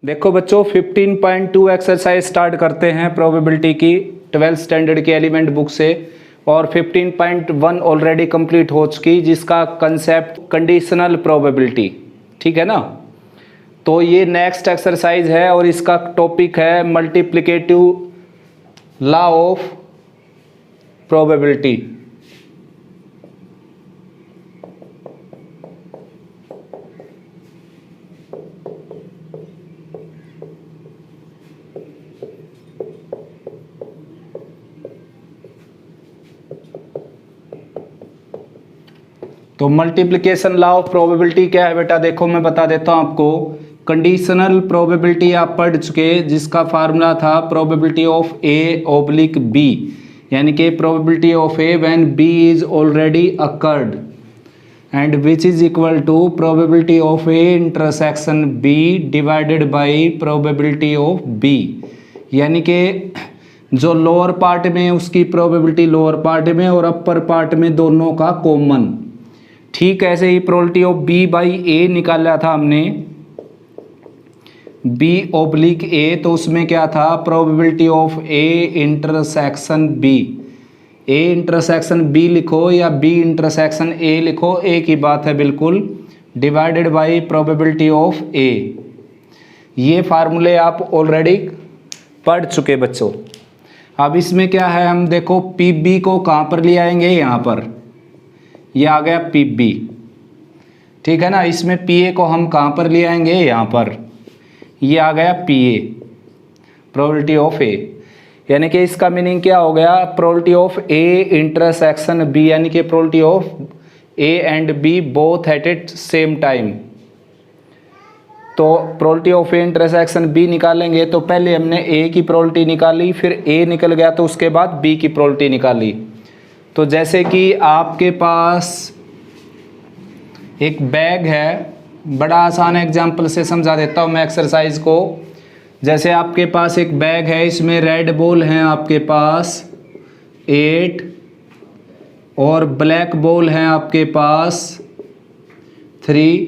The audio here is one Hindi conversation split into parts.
देखो बच्चों 15.2 एक्सरसाइज स्टार्ट करते हैं प्रोबेबिलिटी की 12th स्टैंडर्ड की एलिमेंट बुक से। और 15.1 ऑलरेडी कंप्लीट हो चुकी, जिसका कंसेप्ट कंडीशनल प्रोबेबिलिटी, ठीक है ना। तो ये नेक्स्ट एक्सरसाइज है और इसका टॉपिक है मल्टीप्लिकेटिव लॉ ऑफ प्रोबेबिलिटी। तो मल्टीप्लिकेशन लॉ ऑफ प्रोबेबिलिटी क्या है बेटा, देखो मैं बता देता हूं आपको। कंडीशनल प्रोबेबिलिटी आप पढ़ चुके, जिसका फार्मूला था probability of A oblique B, यानी कि probability of A when B is already occurred and which is equal to probability of A intersection B divided by probability of B. यानी कि जो लोअर पार्ट में उसकी प्रोबेबिलिटी लोअर पार्ट में और अपर पार्ट में दोनों का कॉमन। ठीक ऐसे ही प्रोबेबिलिटी ऑफ बी बाई ए निकाला था हमने, बी ऑब्लिक ए, तो उसमें क्या था probability of A intersection B. A intersection B लिखो या बी इंटरसेक्शन ए लिखो, एक ही बात है बिल्कुल, डिवाइडेड बाई प्रोबेबिलिटी ऑफ ए। ये फार्मूले आप ऑलरेडी पढ़ चुके बच्चों। अब इसमें क्या है, हम देखो पी बी को कहाँ पर ले आएंगे, यहाँ पर, ये आ गया पी बी, ठीक है ना। इसमें पी ए को हम कहाँ पर ले आएंगे, यहाँ पर, ये आ गया P A, probability of A. यानी कि इसका मीनिंग क्या हो गया, probability of A intersection B, यानी कि probability of A and B both at same time. तो probability of A intersection B निकालेंगे तो पहले हमने ए की प्रोबेबिलिटी निकाली, फिर ए निकल गया तो उसके बाद बी की प्रोबेबिलिटी निकाली। तो जैसे कि आपके पास एक बैग है, बड़ा आसान एग्जांपल से समझा देता हूँ मैं एक्सरसाइज को। जैसे आपके पास एक बैग है, इसमें रेड बॉल हैं आपके पास 8 और ब्लैक बॉल हैं आपके पास 3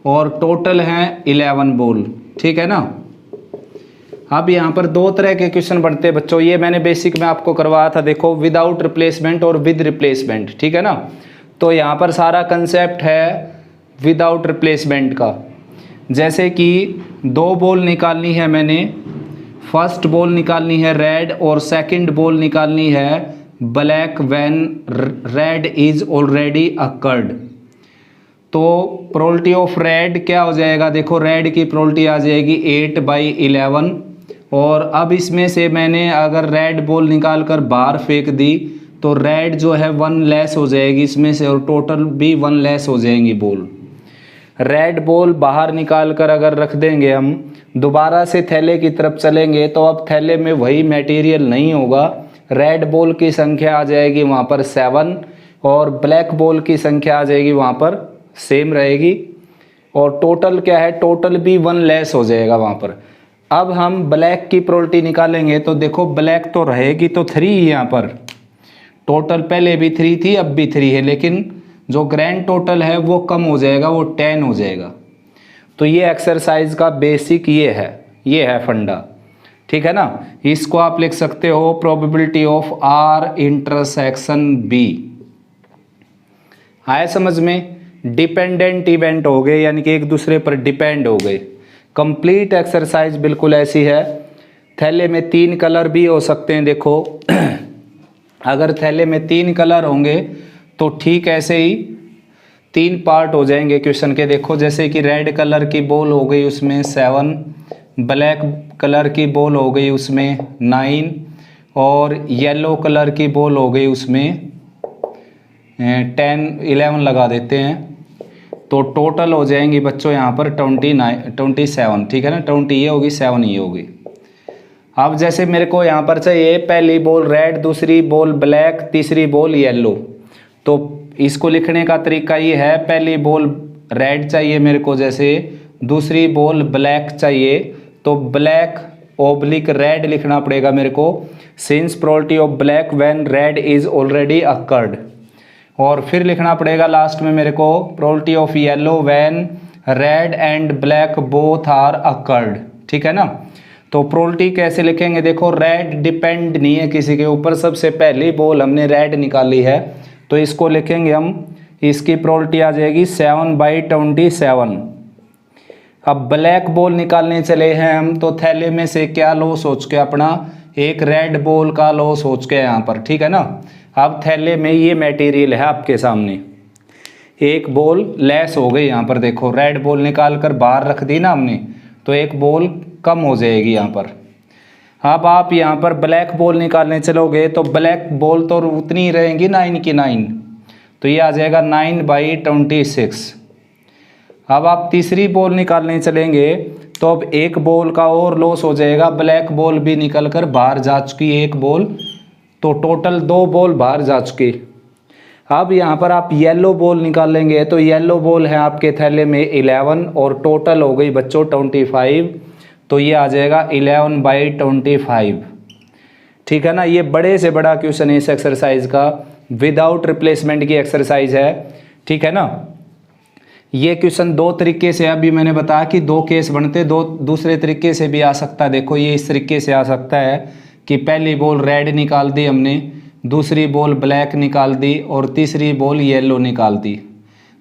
और टोटल हैं 11 बॉल, ठीक है ना। अब यहाँ पर दो तरह के क्वेश्चन बनते हैं बच्चों, ये मैंने बेसिक में आपको करवाया था, देखो विदाउट रिप्लेसमेंट और विद रिप्लेसमेंट, ठीक है ना। तो यहाँ पर सारा कंसेप्ट है विदाउट रिप्लेसमेंट का। जैसे कि दो बॉल निकालनी है मैंने, फर्स्ट बॉल निकालनी है रेड और सेकंड बॉल निकालनी है black when red is already occurred. तो प्रोबेबिलिटी ऑफ रेड क्या हो जाएगा, देखो रेड की प्रोबेबिलिटी आ जाएगी 8/11। और अब इसमें से मैंने अगर रेड बॉल निकाल कर बाहर फेंक दी तो रेड जो है 1 लेस हो जाएगी इसमें से, और टोटल भी 1 लेस हो जाएंगी बॉल। रेड बॉल बाहर निकाल कर अगर रख देंगे, हम दोबारा से थैले की तरफ चलेंगे तो अब थैले में वही मटेरियल नहीं होगा, रेड बॉल की संख्या आ जाएगी वहाँ पर 7 और ब्लैक बॉल की संख्या आ जाएगी वहाँ पर सेम रहेगी, और टोटल क्या है, टोटल भी 1 लेस हो जाएगा वहाँ पर। अब हम ब्लैक की प्रोबेबिलिटी निकालेंगे तो देखो ब्लैक तो रहेगी तो 3 ही, यहाँ पर टोटल पहले भी 3 थी अब भी 3 है, लेकिन जो ग्रैंड टोटल है वो कम हो जाएगा, वो 10 हो जाएगा। तो ये एक्सरसाइज का बेसिक ये है फंडा, ठीक है ना। इसको आप लिख सकते हो probability of R intersection B. आया समझ में। डिपेंडेंट इवेंट हो गए, यानी कि एक दूसरे पर डिपेंड हो गए। कंप्लीट एक्सरसाइज बिल्कुल ऐसी है। थैले में 3 कलर भी हो सकते हैं, देखो अगर थैले में 3 कलर होंगे तो ठीक ऐसे ही 3 पार्ट हो जाएंगे क्वेश्चन के। देखो जैसे कि रेड कलर की बॉल हो गई उसमें 7, ब्लैक कलर की बॉल हो गई उसमें 9 और येलो कलर की बॉल हो गई उसमें 11 लगा देते हैं। तो टोटल हो जाएंगी बच्चों यहाँ पर 27, ठीक है ना। 20 ये होगी, 7 ये होगी। अब जैसे मेरे को यहाँ पर चाहिए पहली बॉल रेड, दूसरी बॉल ब्लैक, तीसरी बॉल येलो। तो इसको लिखने का तरीका ये है, पहली बॉल रेड चाहिए मेरे को, जैसे दूसरी बॉल ब्लैक चाहिए तो ब्लैक ऑब्लिक रेड लिखना पड़ेगा मेरे को, since probability of black when red is already occurred. और फिर लिखना पड़ेगा लास्ट में मेरे को probability of yellow when red and black both are occurred, ठीक है ना। तो प्रोबेबिलिटी कैसे लिखेंगे, देखो रेड डिपेंड नहीं है किसी के ऊपर, सबसे पहली बॉल हमने रेड निकाली है तो इसको लिखेंगे हम, इसकी प्रोबेबिलिटी आ जाएगी 7/27। अब ब्लैक बॉल निकालने चले हैं हम, तो थैले में से क्या लॉस हो चुका अपना, एक रेड बॉल का लॉस हो चुका है यहाँ पर, ठीक है ना। अब थैले में ये मटेरियल है आपके सामने, एक बॉल लेस हो गई यहाँ पर, देखो रेड बॉल निकाल कर बाहर रख दी ना हमने, तो एक बॉल कम हो जाएगी यहाँ पर। अब आप यहाँ पर ब्लैक बॉल निकालने चलोगे तो ब्लैक बॉल तो उतनी ही रहेंगी 9 की 9, तो ये आ जाएगा 9/26। अब आप तीसरी बॉल निकालने चलेंगे तो अब एक बॉल का और लॉस हो जाएगा, ब्लैक बॉल भी निकल कर बाहर जा चुकी एक बॉल, तो टोटल 2 बॉल बाहर जा चुकी। अब यहाँ पर आप येलो बॉल निकालेंगे तो येलो बॉल है आपके थैले में 11 और टोटल हो गई बच्चों 25, तो ये आ जाएगा 11/25, ठीक है ना। ये बड़े से बड़ा क्वेश्चन है इस एक्सरसाइज का, विदाउट रिप्लेसमेंट की एक्सरसाइज है, ठीक है ना। ये क्वेश्चन 2 तरीके से, अभी मैंने बताया कि 2 केस बनते, दूसरे तरीके से भी आ सकता है। देखो ये इस तरीके से आ सकता है कि पहली बॉल रेड निकाल दी हमने, दूसरी बॉल ब्लैक निकाल दी और तीसरी बॉल येलो निकाल दी।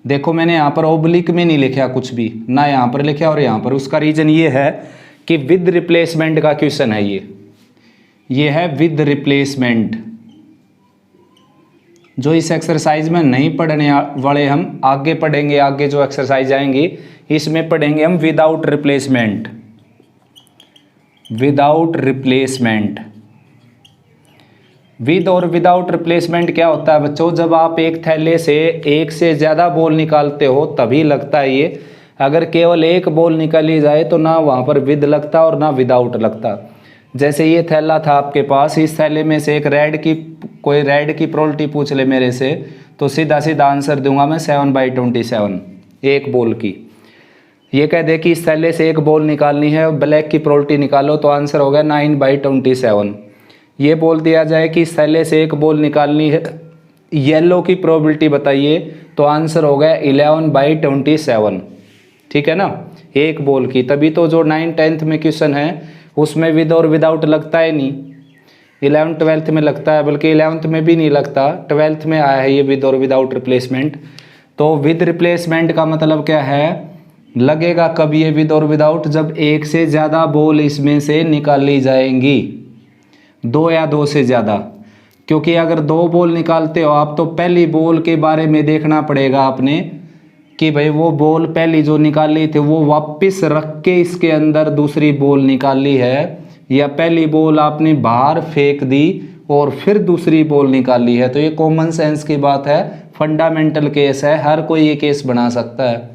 देखो मैंने यहाँ पर ओब्लिक में नहीं लिखा कुछ भी, ना यहाँ पर लिखा और यहाँ पर, उसका रीज़न ये है कि विद रिप्लेसमेंट का क्वेश्चन है ये है विद रिप्लेसमेंट। जो इस एक्सरसाइज में नहीं पढ़ने वाले हम आगे पढ़ेंगे, आगे जो एक्सरसाइज आएंगी इसमें पढ़ेंगे हम without replacement. Without replacement, with और विदाउट रिप्लेसमेंट क्या होता है बच्चों, जब आप एक थैले से एक से ज़्यादा बॉल निकालते हो तभी लगता है ये, अगर केवल एक बॉल निकाली जाए तो ना वहाँ पर विद लगता और ना विदाउट लगता। जैसे ये थैला था आपके पास, इस थैले में से एक कोई रेड की प्रोबेबिलिटी पूछ ले मेरे से, तो सीधा सीधा आंसर दूंगा मैं 7/27, एक बॉल की। ये कह दे कि इस थैले से एक बॉल निकालनी है और ब्लैक की प्रोबेबिलिटी निकालो, तो आंसर हो गया 9/27। ये बोल दिया जाए कि इस थैले से एक बॉल निकालनी है, येलो की प्रोबेबिलिटी बताइए, तो आंसर हो गया 11/27, ठीक है ना, एक बॉल की। तभी तो जो 9th 10th में क्वेश्चन है उसमें विद और विदाउट लगता है नहीं, 11th 12th में लगता है, बल्कि 11th में भी नहीं लगता, 12th में आया है ये विद और विदाउट रिप्लेसमेंट। तो विद रिप्लेसमेंट का मतलब क्या है, लगेगा कब ये विद और विदाउट, जब एक से ज़्यादा बॉल इसमें से निकाली जाएंगी, 2 या 2 से ज़्यादा। क्योंकि अगर 2 बॉल निकालते हो आप तो पहली बॉल के बारे में देखना पड़ेगा आपने कि भाई वो बॉल पहली जो निकाली थी वो वापस रख के इसके अंदर दूसरी बॉल निकाली है, या पहली बॉल आपने बाहर फेंक दी और फिर दूसरी बॉल निकाली है। तो ये कॉमन सेंस की बात है, फंडामेंटल केस है, हर कोई ये केस बना सकता है,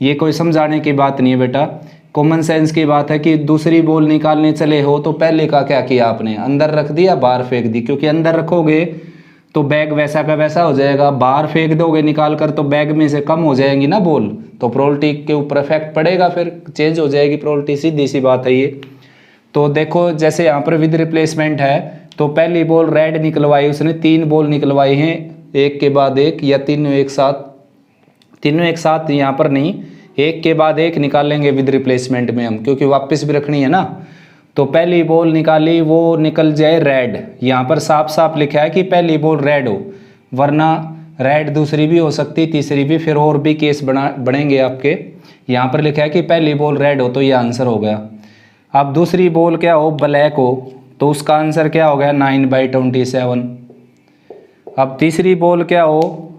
ये कोई समझाने की बात नहीं है बेटा, कॉमन सेंस की बात है कि दूसरी बॉल निकालने चले हो तो पहले का क्या किया आपने, अंदर रख दिया बाहर फेंक दी, क्योंकि अंदर रखोगे तो बैग वैसा का वैसा हो जाएगा, बाहर फेंक दोगे निकाल कर तो बैग में से कम हो जाएंगी ना बॉल, तो प्रोबेबिलिटी के ऊपर इफेक्ट पड़ेगा, फिर चेंज हो जाएगी प्रोबेबिलिटी, सीधी सी बात है ये। तो देखो जैसे यहाँ पर विद रिप्लेसमेंट है, तो पहली बॉल रेड निकलवाई उसने, 3 बॉल निकलवाई हैं एक के बाद एक, या तीनों एक साथ यहाँ पर नहीं, एक के बाद एक निकालेंगे विद रिप्लेसमेंट में हम, क्योंकि वापस भी रखनी है ना। तो पहली बॉल निकाली वो निकल जाए रेड, यहाँ पर साफ साफ लिखा है कि पहली बॉल रेड हो, वरना रेड दूसरी भी हो सकती, तीसरी भी, फिर और भी केस बनेंगे आपके। यहाँ पर लिखा है कि पहली बॉल रेड हो, तो ये आंसर हो गया। अब दूसरी बॉल क्या हो, ब्लैक हो, तो उसका आंसर क्या हो गया 9/27। अब तीसरी बॉल क्या हो,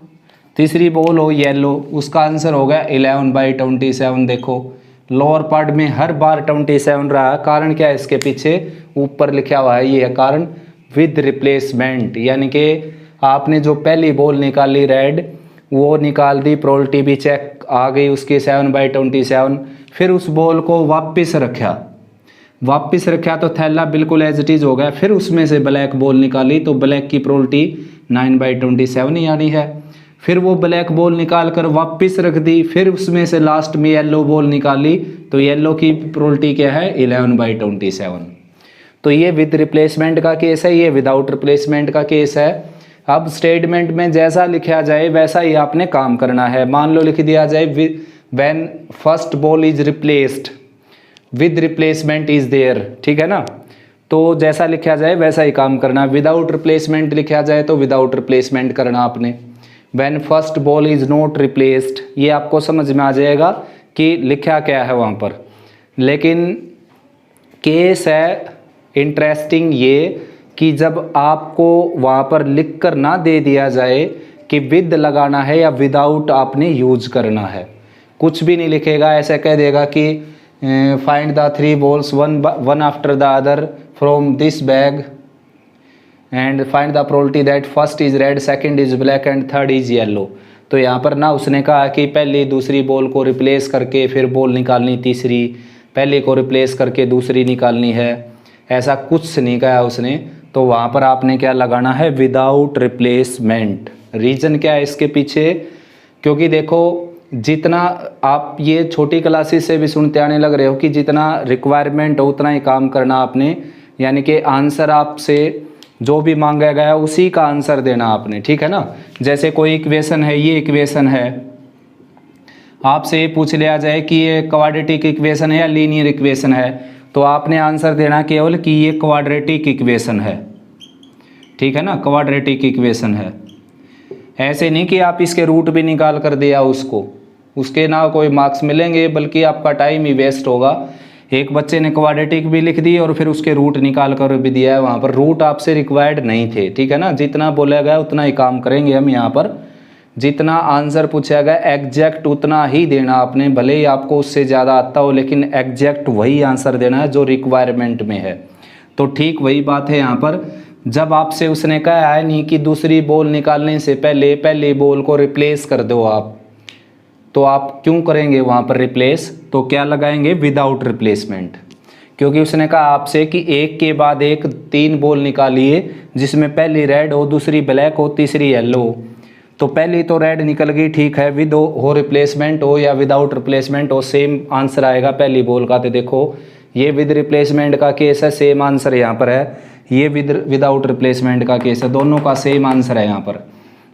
तीसरी बॉल हो येलो, उसका आंसर हो गया 11/27। देखो लोअर पार्ट में हर बार 27 रहा, कारण क्या है इसके पीछे ऊपर लिखा हुआ है, ये है कारण विद रिप्लेसमेंट, यानी कि आपने जो पहली बॉल निकाली रेड वो निकाल दी, प्रोबेबिलिटी भी चेक आ गई उसकी 7/27, फिर उस बॉल को वापस रखा तो थैला बिल्कुल एज इट इज़ हो गया, फिर उसमें से ब्लैक बॉल निकाली तो ब्लैक की प्रोबेबिलिटी 9/27 ही आनी है, फिर वो ब्लैक बॉल निकाल कर वापस रख दी, फिर उसमें से लास्ट में येलो बॉल निकाली तो येलो की प्रोबेबिलिटी क्या है 11/27। तो ये विद रिप्लेसमेंट का केस है, ये विदाउट रिप्लेसमेंट का केस है। अब स्टेटमेंट में जैसा लिखा जाए वैसा ही आपने काम करना है। मान लो लिख दिया जाए when first ball is replaced, with replacement is there, ठीक है ना। तो जैसा लिखा जाए वैसा ही काम करना, विदाउट रिप्लेसमेंट लिखा जाए तो विदाउट रिप्लेसमेंट करना आपने। When first ball is not replaced, ये आपको समझ में आ जाएगा कि लिखा क्या है वहाँ पर। लेकिन केस है इंटरेस्टिंग ये कि जब आपको वहाँ पर लिख कर ना दे दिया जाए कि विद लगाना है या विदाउट आपने यूज करना है, कुछ भी नहीं लिखेगा, ऐसे कह देगा कि find the 3 balls one after the other from this bag and find the probability that first is red, second is black and third is yellow. तो यहाँ पर ना उसने कहा कि पहली दूसरी बॉल को रिप्लेस करके फिर बॉल निकालनी तीसरी, पहले को रिप्लेस करके दूसरी निकालनी है, ऐसा कुछ नहीं कहा उसने। तो वहाँ पर आपने क्या लगाना है, विदाउट रिप्लेसमेंट। रीज़न क्या है इसके पीछे, क्योंकि देखो जितना आप ये छोटी क्लासेस से भी सुनते आने लग रहे हो कि जितना रिक्वायरमेंट हो उतना ही काम करना आपने, यानी कि आंसर आपसे जो भी मांगा गया है उसी का आंसर देना आपने, ठीक है ना। जैसे कोई इक्वेशन है, ये इक्वेशन है, आपसे ये पूछ लिया जाए कि ये क्वाड्रेटिक इक्वेशन है या लीनियर इक्वेशन है, तो आपने आंसर देना केवल कि ये क्वाड्रेटिक इक्वेशन है, ठीक है ना, क्वाड्रेटिक इक्वेशन है। ऐसे नहीं कि आप इसके रूट भी निकाल कर दिया उसको, उसके ना कोई मार्क्स मिलेंगे बल्कि आपका टाइम ही वेस्ट होगा। एक बच्चे ने क्वाड्रेटिक भी लिख दी और फिर उसके रूट निकाल कर भी दिया है, वहाँ पर रूट आपसे रिक्वायर्ड नहीं थे, ठीक है ना। जितना बोला गया उतना ही काम करेंगे हम यहाँ पर, जितना आंसर पूछा गया एग्जैक्ट उतना ही देना आपने, भले ही आपको उससे ज़्यादा आता हो लेकिन एग्जैक्ट वही आंसर देना है जो रिक्वायरमेंट में है। तो ठीक वही बात है यहाँ पर, जब आपसे उसने कहा है नहीं कि दूसरी बॉल निकालने से पहले पहली बॉल को रिप्लेस कर दो आप, तो आप क्यों करेंगे वहाँ पर रिप्लेस, तो क्या लगाएंगे, विदाउट रिप्लेसमेंट। क्योंकि उसने कहा आपसे कि एक के बाद एक 3 बॉल निकालिए जिसमें पहली रेड हो, दूसरी ब्लैक हो, तीसरी येलो हो। तो पहली तो रेड निकल गई, ठीक है, विद हो रिप्लेसमेंट हो या विदाउट रिप्लेसमेंट हो सेम आंसर आएगा पहली बॉल का। तो देखो ये विद रिप्लेसमेंट का केस है, सेम आंसर यहाँ पर है, ये विदाउट रिप्लेसमेंट का केस है, दोनों का सेम आंसर है यहाँ पर।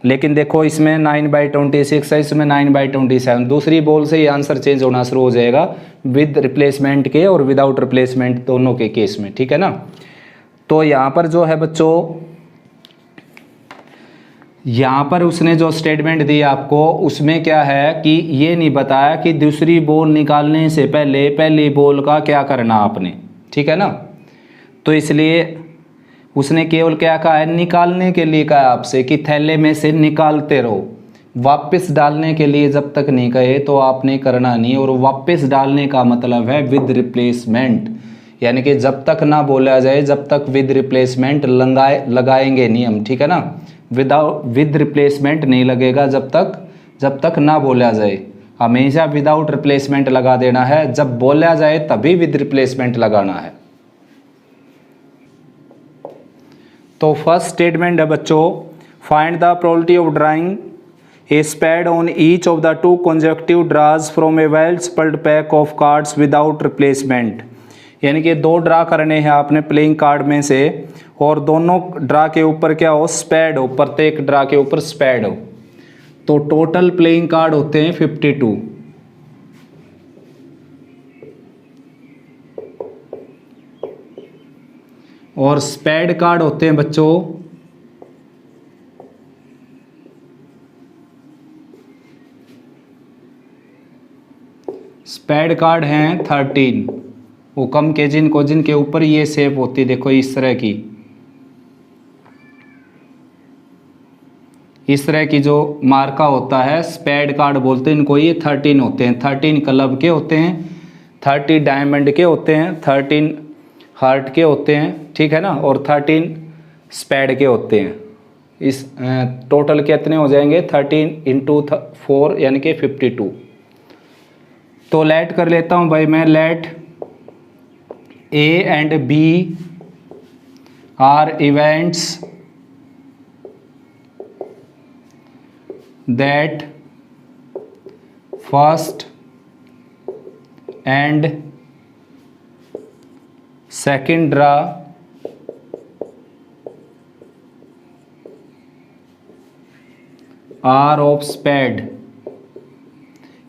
लेकिन देखो इसमें 9/26 है, इसमें 9/27, दूसरी बॉल से ये आंसर चेंज होना शुरू हो जाएगा विद रिप्लेसमेंट के और विदाउट रिप्लेसमेंट दोनों के केस में, ठीक है ना। तो यहाँ पर जो है बच्चों, यहाँ पर उसने जो स्टेटमेंट दी आपको उसमें क्या है कि ये नहीं बताया कि दूसरी बॉल निकालने से पहले पहली बॉल का क्या करना आपने, ठीक है ना। तो इसलिए उसने केवल क्या कहा है, निकालने के लिए कहा आपसे कि थैले में से निकालते रहो, वापस डालने के लिए जब तक नहीं कहे तो आपने करना नहीं। और वापस डालने का मतलब है विद रिप्लेसमेंट, यानी कि जब तक ना बोला जाए जब तक विद रिप्लेसमेंट लगाएंगे नहीं हम, ठीक है ना। विद रिप्लेसमेंट नहीं लगेगा जब तक ना बोला जाए, हमेशा विदाउट रिप्लेसमेंट लगा देना है, जब बोला जाए तभी विद रिप्लेसमेंट लगाना है। तो फर्स्ट स्टेटमेंट है बच्चों, find the probability of drawing a spade on each of the 2 consecutive draws from a well shuffled pack of cards without replacement. यानी कि 2 ड्रा करने हैं आपने प्लेइंग कार्ड में से और दोनों ड्रा के ऊपर क्या हो, स्पेड हो, प्रत्येक ड्रा के ऊपर स्पेड हो। तो टोटल प्लेइंग कार्ड होते हैं 52, और स्पेड कार्ड होते हैं बच्चों स्पेड कार्ड हैं 13। वो कम के जिनके ऊपर ये शेप होती है, देखो इस तरह की जो मार्का होता है स्पेड कार्ड बोलते हैं इनको। ये 13 होते हैं, 13 क्लब के होते हैं, 30 डायमंड के होते हैं, 13 हार्ट के होते हैं, ठीक है ना, और 13 स्पेड के होते हैं। इस टोटल कितने हो जाएंगे, 13 × 4 यानी कि 52। तो लेट कर लेता हूँ भाई मैं, late A and B are events that first and second draw are of spade।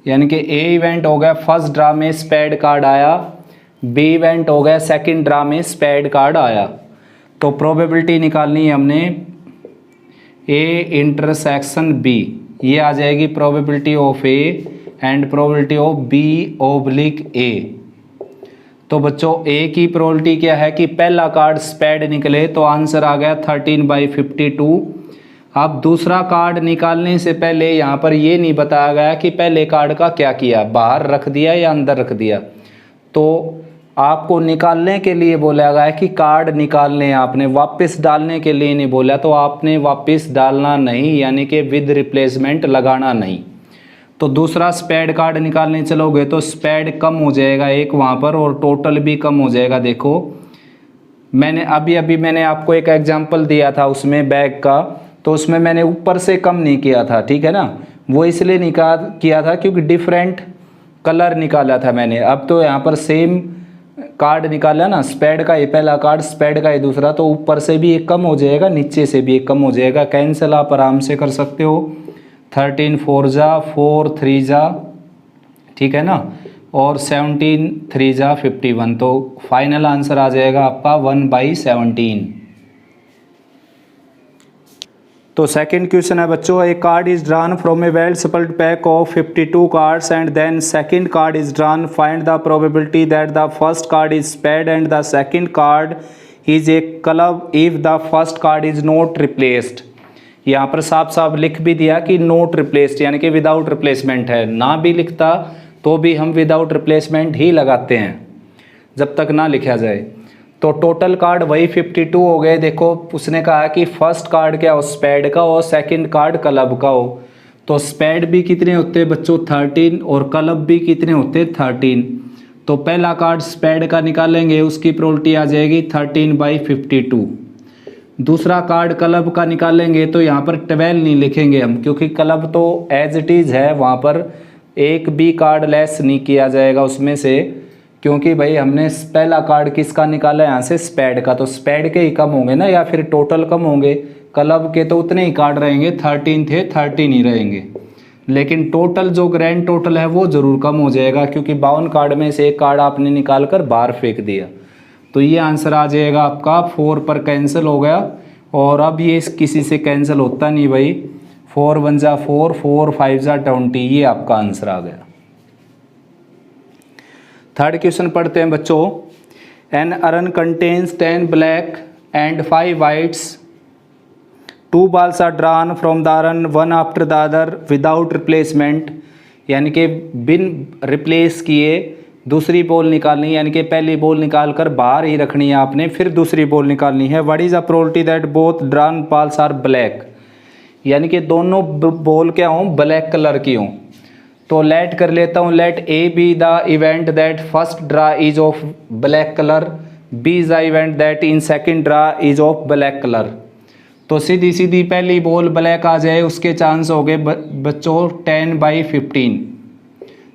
यानी कि ए इवेंट हो गया, फर्स्ट ड्रा में स्पेड कार्ड आया, बी इवेंट हो गया, सेकंड ड्रा में स्पेड कार्ड आया। तो प्रोबेबिलिटी निकालनी है हमने ए इंटरसेक्शन बी, ये आ जाएगी probability of A and probability of B oblique A. तो बच्चों ए की प्रोबेबिलिटी क्या है कि पहला कार्ड स्पेड निकले, तो आंसर आ गया 13/52। अब दूसरा कार्ड निकालने से पहले यहाँ पर ये नहीं बताया गया कि पहले कार्ड का क्या किया, बाहर रख दिया या अंदर रख दिया। तो आपको निकालने के लिए बोला गया है कि कार्ड निकालने, आपने वापस डालने के लिए नहीं बोला, तो आपने वापस डालना नहीं, यानी कि विद रिप्लेसमेंट लगाना नहीं। तो दूसरा स्पेड कार्ड निकालने चलोगे तो स्पेड कम हो जाएगा एक वहाँ पर, और टोटल भी कम हो जाएगा। देखो मैंने अभी मैंने आपको एक एग्जांपल दिया था उसमें बैग का, तो उसमें मैंने ऊपर से कम नहीं किया था, ठीक है ना। वो इसलिए किया था क्योंकि डिफरेंट कलर निकाला था मैंने। अब तो यहाँ पर सेम कार्ड निकाला ना, स्पेड का ये पहला कार्ड, स्पेड का ये दूसरा, तो ऊपर से भी एक कम हो जाएगा, नीचे से भी एक कम हो जाएगा। कैंसिल आप आराम से कर सकते हो, 13 4 जा 4 3 जा, ठीक है ना, और 17 3 जा 51। तो फाइनल आंसर आ जाएगा आपका 1/17। तो सेकंड क्वेश्चन है बच्चों, a card is drawn from a well shuffled pack of 52 cards and then second card is drawn, find the probability that the first card is spade and the second card is a club if the first card is not replaced. यहाँ पर साफ साफ लिख भी दिया कि नॉट रिप्लेस्ड, यानी कि विदाउट रिप्लेसमेंट है। ना भी लिखता तो भी हम विदाउट रिप्लेसमेंट ही लगाते हैं जब तक ना लिखा जाए। तो टोटल कार्ड वही 52 हो गए। देखो उसने कहा कि फर्स्ट कार्ड क्या हो, स्पेड का हो, सेकंड कार्ड क्लब का हो। तो स्पेड भी कितने होते हैं बच्चों 13, और क्लब भी कितने होते हैं 13। तो पहला कार्ड स्पेड का निकालेंगे, उसकी प्रोबेबिलिटी आ जाएगी 13/52। दूसरा कार्ड क्लब का निकालेंगे तो यहाँ पर 12 नहीं लिखेंगे हम, क्योंकि क्लब तो एज इट इज़ है, वहाँ पर एक भी कार्ड लेस नहीं किया जाएगा उसमें से, क्योंकि भाई हमने पहला कार्ड किसका निकाला है यहाँ से, स्पेड का। तो स्पेड के ही कम होंगे ना, या फिर टोटल कम होंगे। क्लब के तो उतने ही कार्ड रहेंगे, 13 थे 13 ही रहेंगे, लेकिन टोटल जो ग्रैंड टोटल है वो ज़रूर कम हो जाएगा, क्योंकि 52 कार्ड में से एक कार्ड आपने निकाल कर बाहर फेंक दिया। तो ये आंसर आ जाएगा आपका 4 पर कैंसिल हो गया। और अब ये किसी से कैंसिल होता नहीं भाई, 4 1 जा 4, 4 5 जा 20, ये आपका आंसर आ गया। थर्ड क्वेश्चन पढ़ते हैं बच्चों, an urn contains 10 black and 5 whites, 2 balls are drawn from the urn one after the other without replacement, यानी कि बिन रिप्लेस किए दूसरी बॉल निकालनी, यानी कि पहली बॉल निकाल कर बाहर ही रखनी है आपने, फिर दूसरी बॉल निकालनी है। What is a probability that both drawn balls are black, यानी कि दोनों बॉल क्या हों, ब्लैक कलर की हों। तो लेट कर लेता हूँ, let A be the event that first draw is of black colour, B is the event that in second draw is of black colour. तो सीधी सीधी पहली बॉल ब्लैक आ जाए, उसके चांस हो गए बच्चों 10/15,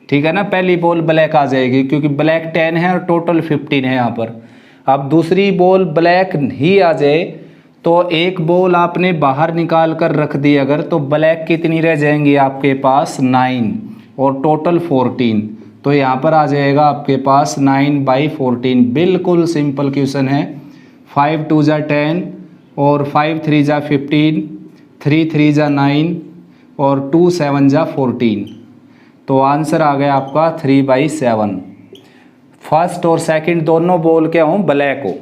ठीक है ना। पहली बॉल ब्लैक आ जाएगी क्योंकि ब्लैक 10 है और टोटल 15 है यहाँ पर। अब दूसरी बॉल ब्लैक ही आ जाए तो एक बॉल आपने बाहर निकाल कर रख दी अगर, तो ब्लैक कितनी रह जाएंगी आपके पास 9 और टोटल 14। तो यहाँ पर आ जाएगा आपके पास 9/14। बिल्कुल सिंपल क्वेश्चन है। 5 2 जा 10 और 5 3 जा 15, 3 3 जा 9 और 2 7 जा 14। तो आंसर आ गया आपका 3/7। फर्स्ट और सेकंड दोनों बॉल क्या हो, ब्लैक हो।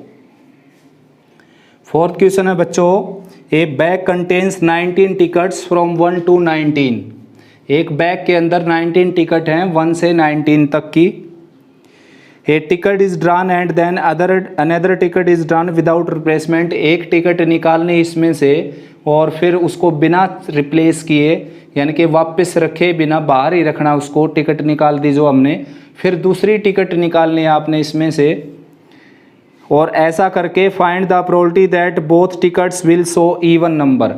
फोर्थ क्वेश्चन है बच्चों, ए bag contains 19 tickets from 1 to 19। एक बैग के अंदर 19 टिकट हैं 1 से 19 तक की। A ticket is drawn and then another ticket is drawn without replacement. एक टिकट निकालने इसमें से और फिर उसको बिना रिप्लेस किए, यानी कि वापस रखे बिना, बाहर ही रखना उसको, टिकट निकाल दी जो हमने, फिर दूसरी टिकट निकालनी है आपने इसमें से। और ऐसा करके find the probability that both tickets will show even number.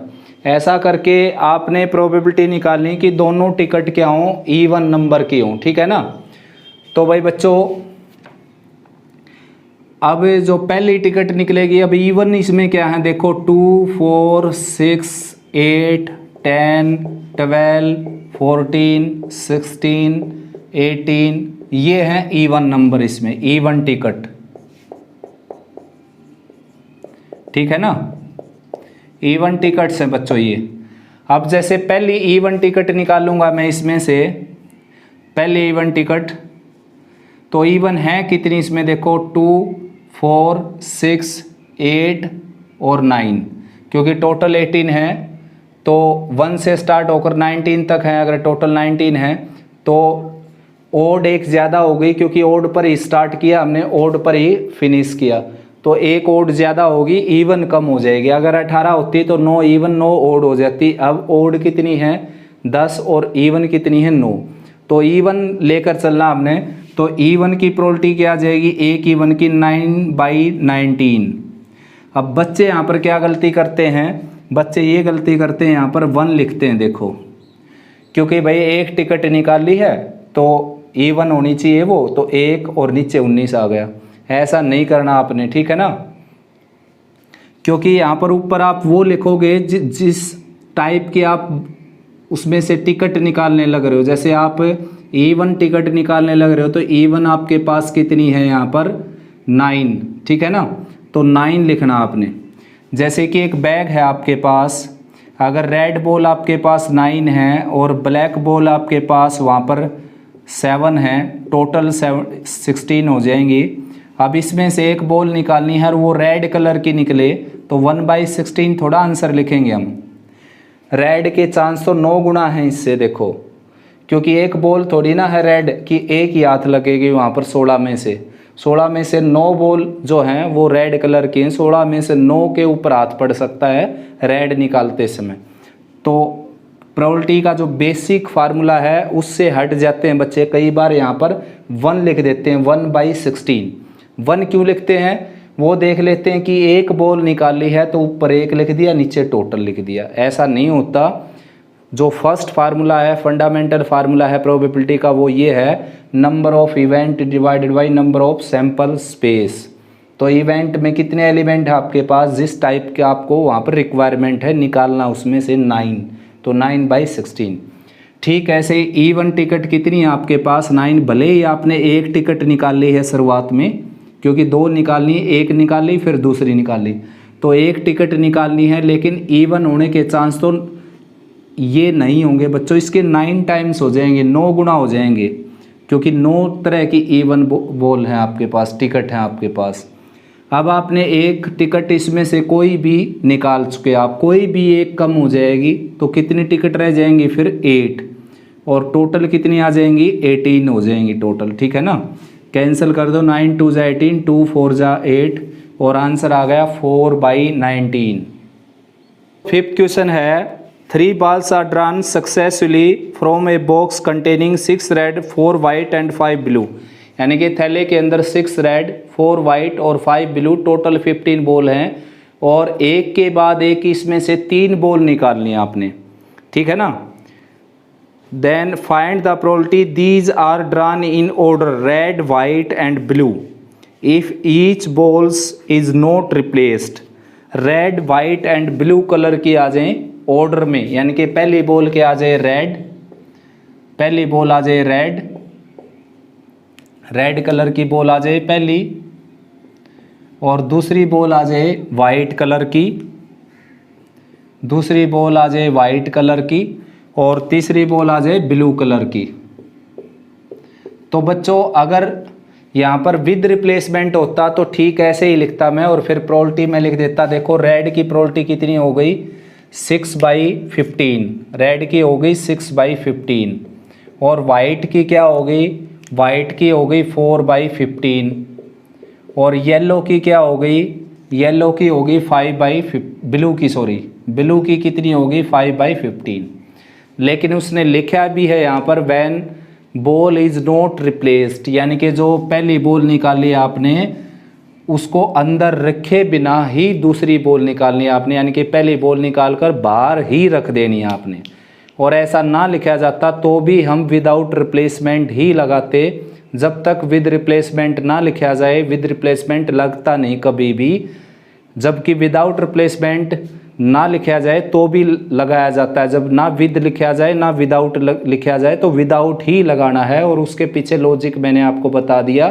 ऐसा करके आपने प्रोबेबिलिटी निकालनी कि दोनों टिकट क्या हों, इवन नंबर की हों, ठीक है ना। तो भाई बच्चों अब जो पहली टिकट निकलेगी, अब इवन इसमें क्या है देखो, 2 4 6 8 10 12 14 16 18, ये है इवन नंबर, इसमें इवन टिकट, ठीक है ना, इवन टिकट से बच्चों ये। अब जैसे पहली इवन टिकट निकालूंगा मैं इसमें से, पहली इवन टिकट, तो इवन है कितनी इसमें देखो 2, 4, 6, 8 और 9, क्योंकि टोटल 18 है तो 1 से स्टार्ट होकर 19 तक है। अगर टोटल 19 है तो ओड एक ज़्यादा हो गई, क्योंकि ओड पर ही स्टार्ट किया हमने, ओड पर ही फिनिश किया, तो एक ओड ज़्यादा होगी, इवन कम हो जाएगी। अगर 18 होती तो 9 इवन 9 ओड हो जाती। अब ओड कितनी है 10 और इवन कितनी है 9, तो इवन लेकर चलना हमने। तो इवन की प्रोबेबिलिटी क्या आ जाएगी, एक इवन की 9/19। अब बच्चे यहाँ पर क्या गलती करते हैं, बच्चे ये गलती करते हैं यहाँ पर 1 लिखते हैं, देखो क्योंकि भाई एक टिकट निकाल ली है तो इवन होनी चाहिए वो, तो 1 और नीचे 19 आ गया। ऐसा नहीं करना आपने, ठीक है ना, क्योंकि यहाँ पर ऊपर आप वो लिखोगे जिस टाइप के आप उसमें से टिकट निकालने लग रहे हो। जैसे आप इवन टिकट निकालने लग रहे हो तो इवन आपके पास कितनी है यहाँ पर 9, ठीक है ना, तो 9 लिखना आपने। जैसे कि एक बैग है आपके पास, अगर रेड बॉल आपके पास 9 है और ब्लैक बॉल आपके पास वहाँ पर 7 है, टोटल 16 हो जाएंगी। अब इसमें से एक बॉल निकालनी है और वो रेड कलर की निकले तो 1/16 थोड़ा आंसर लिखेंगे हम। रेड के चांस तो 9 गुना है इससे, देखो क्योंकि एक बॉल थोड़ी ना है रेड कि एक ही हाथ लगेगी वहाँ पर। 16 में से 9 बॉल जो हैं वो रेड कलर की हैं, 16 में से 9 के ऊपर हाथ पड़ सकता है रेड निकालते समय। तो प्रोबेबिलिटी का जो बेसिक फार्मूला है उससे हट जाते हैं बच्चे, कई बार यहाँ पर 1 लिख देते हैं, 1/16। 1 क्यों लिखते हैं वो देख लेते हैं कि एक बॉल निकाली है तो ऊपर 1 लिख दिया, नीचे टोटल लिख दिया। ऐसा नहीं होता। जो फर्स्ट फार्मूला है, फंडामेंटल फार्मूला है प्रोबेबिलिटी का, वो ये है number of event divided by number of sample space. तो इवेंट में कितने एलिमेंट है आपके पास, जिस टाइप के आपको वहाँ पर रिक्वायरमेंट है निकालना, उसमें से 9, तो 9/16। ठीक ऐसे ही इवन टिकट कितनी है आपके पास 9, भले ही आपने एक टिकट निकाल ली है शुरुआत में, क्योंकि 2 निकालनी, एक निकाली फिर दूसरी निकाली, तो एक टिकट निकालनी है, लेकिन इवन होने के चांस तो ये नहीं होंगे बच्चों, इसके 9 टाइम्स हो जाएंगे, 9 गुना हो जाएंगे, क्योंकि 9 तरह की इवन बॉल है आपके पास, टिकट है आपके पास। अब आपने एक टिकट इसमें से कोई भी निकाल चुके आप, कोई भी एक कम हो जाएगी तो कितनी टिकट रह जाएंगी फिर 8, और टोटल कितनी आ जाएंगी 18 हो जाएंगी टोटल, ठीक है ना। कैंसिल कर दो, 9 2 जा 18, 2 4 जा 8, और आंसर आ गया 4/19। फिफ्थ क्वेश्चन है 3 balls are drawn successfully from a box containing 6 red, 4 white and 5 blue। यानी कि थैले के अंदर 6 रेड, 4 वाइट और 5 ब्लू, टोटल 15 बॉल हैं, और एक के बाद एक इसमें से 3 बॉल निकालनी है आपने, ठीक है ना। Then find the probability these are drawn in order red, white and blue if each balls is not replaced. Red, white and blue colour की आ जाए ऑर्डर में, यानी कि पहली बॉल के आ जाए रेड, पहली बॉल आ जाए रेड, रेड कलर की बॉल आ जाए पहली, और दूसरी बॉल आ जाए वाइट कलर की, दूसरी बॉल आ जाए वाइट कलर की, और तीसरी बॉल आ जाए ब्लू कलर की। तो बच्चों अगर यहाँ पर विद रिप्लेसमेंट होता तो ठीक ऐसे ही लिखता मैं, और फिर प्रोबेबिलिटी में लिख देता। देखो रेड की प्रोबेबिलिटी कितनी हो गई 6/15, रेड की हो गई 6/15, और वाइट की क्या हो गई, वाइट की हो गई 4/15, और येलो की क्या हो गई, येलो की हो गई 5/15, ब्लू की सॉरी ब्लू की कितनी होगी 5/15। लेकिन उसने लिखा भी है यहाँ पर when ball is not replaced, यानी कि जो पहली बॉल निकाली आपने उसको अंदर रखे बिना ही दूसरी बॉल निकालनी है आपने, यानी कि पहली बॉल निकाल कर बाहर ही रख देनी है आपने। और ऐसा ना लिखा जाता तो भी हम विदाउट रिप्लेसमेंट ही लगाते, जब तक विद रिप्लेसमेंट ना लिखा जाए। विद रिप्लेसमेंट लगता नहीं कभी भी, जबकि विदाउट रिप्लेसमेंट ना लिखा जाए तो भी लगाया जाता है। जब ना विद लिखा जाए ना विदाउट लिखा जाए तो विदाउट ही लगाना है। और उसके पीछे लॉजिक मैंने आपको बता दिया,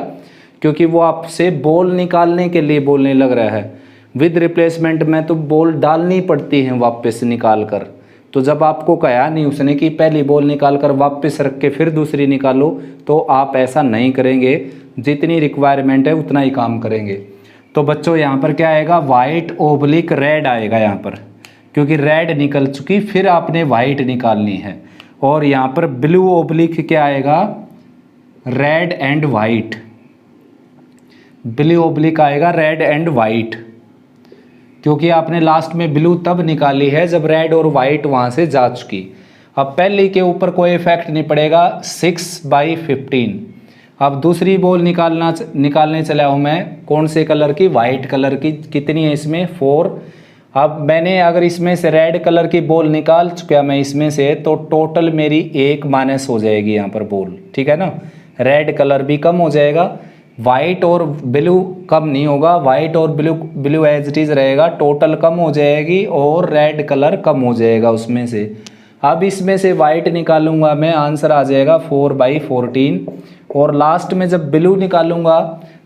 क्योंकि वो आपसे बॉल निकालने के लिए बोलने लग रहा है। विद रिप्लेसमेंट में तो बॉल डालनी पड़ती है वापस निकाल कर। तो जब आपको कहा नहीं उसने कि पहली बॉल निकाल कर वापस रख के फिर दूसरी निकालो, तो आप ऐसा नहीं करेंगे। जितनी रिक्वायरमेंट है उतना ही काम करेंगे। तो बच्चों यहाँ पर क्या आएगा, वाइट ओब्लिक रेड आएगा यहाँ पर, क्योंकि रेड निकल चुकी, फिर आपने वाइट निकालनी है। और यहाँ पर ब्लू ओब्लिक क्या आएगा, red and white. Blue oblique आएगा रेड एंड वाइट, क्योंकि आपने लास्ट में ब्लू तब निकाली है जब रेड और वाइट वहाँ से जा चुकी। अब पहली के ऊपर कोई इफेक्ट नहीं पड़ेगा, 6/15। अब दूसरी बॉल निकालने चला हूँ मैं, कौन से कलर की, वाइट कलर की। कितनी है इसमें, 4। अब मैंने अगर इसमें से रेड कलर की बॉल निकाल चुका मैं इसमें से, तो टोटल मेरी 1 माइनस हो जाएगी यहाँ पर बॉल, ठीक है ना। रेड कलर भी कम हो जाएगा, वाइट और ब्लू कम नहीं होगा, वाइट और ब्लू एज इट इज रहेगा, टोटल कम हो जाएगी और रेड कलर कम हो जाएगा उसमें से। अब इसमें से वाइट निकालूंगा मैं, आंसर आ जाएगा 4/14। और लास्ट में जब ब्लू निकालूंगा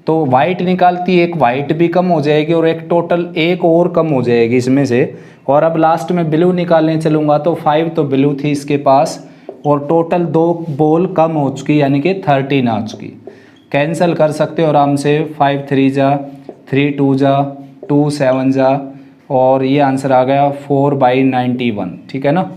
तो वाइट निकालती एक वाइट भी कम हो जाएगी और एक टोटल एक और कम हो जाएगी इसमें से। और अब लास्ट में ब्लू निकालने चलूँगा तो 5 तो ब्लू थी इसके पास, और टोटल 2 बॉल कम हो चुकी, यानी कि 13 आ चुकी। कैंसिल कर सकते हो आराम से, 5 3 जा, 3 2 जा, 2 7 जा, और ये आंसर आ गया 4/91, ठीक है ना।